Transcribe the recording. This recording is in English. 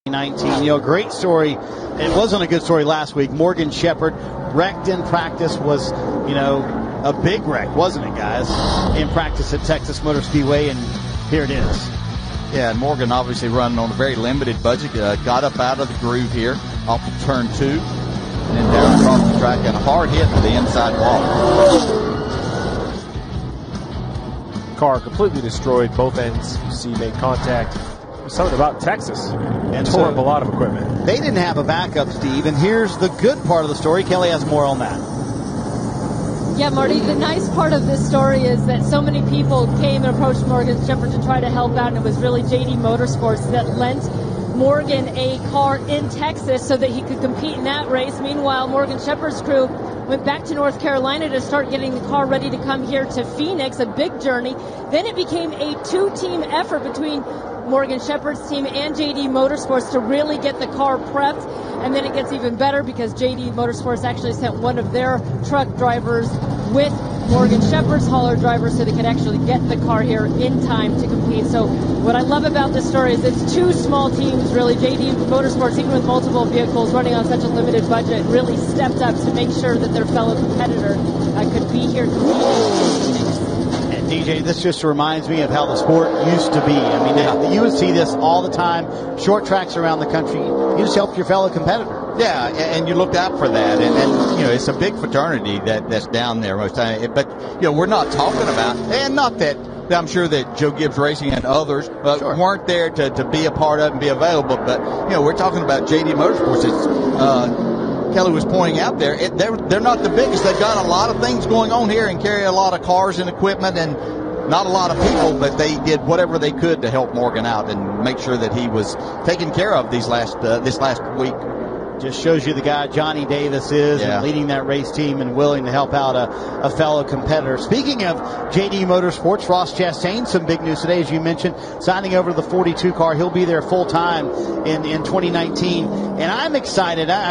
19. Great story. It wasn't a good story last week. Morgan Shepherd wrecked in practice, was, a big wreck, wasn't it, guys? In practice at Texas Motor Speedway, and here it is. Yeah, and Morgan obviously running on a very limited budget. Got up out of the groove here off of turn 2, and then down across the track and a hard hit to the inside wall. Car completely destroyed, both ends. You see, made contact. Something about Texas and tore up a lot of equipment. They didn't have a backup, Steve, and here's the good part of the story. Kelly has more on that. Yeah, Marty, the nice part of this story is that so many people came and approached Morgan Shepherd to try to help out, and it was really JD Motorsports that lent Morgan a car in Texas so that he could compete in that race. Meanwhile, Morgan Shepherd's crew went back to North Carolina to start getting the car ready to come here to Phoenix, a big journey. Then it became a two-team effort between Morgan Shepherd's team and JD Motorsports to really get the car prepped. And then it gets even better because JD Motorsports actually sent one of their truck drivers with Morgan Shepherd's hauler driver so they could actually get the car here in time to compete. So what I love about this story is it's two small teams, really. JD Motorsports, even with multiple vehicles running on such a limited budget, really stepped up to make sure that their fellow competitor could be here competing. DJ, this just reminds me of how the sport used to be. You would see this all the time. Short tracks around the country. You just help your fellow competitor. Yeah, and you looked out for that. And it's a big fraternity that's down there most of the time. But, we're not talking about, and not that I'm sure that Joe Gibbs Racing and others weren't there to be a part of and be available. But, we're talking about JD Motorsports. It's, Kelly was pointing out there, they're not the biggest. They've got a lot of things going on here and carry a lot of cars and equipment and not a lot of people, but they did whatever they could to help Morgan out and make sure that he was taken care of this last week. Just shows you the guy Johnny Davis is, and leading that race team and willing to help out a fellow competitor. Speaking of JD Motorsports, Ross Chastain, some big news today, as you mentioned, signing over to the 42 car. He'll be there full time in 2019, and I'm excited.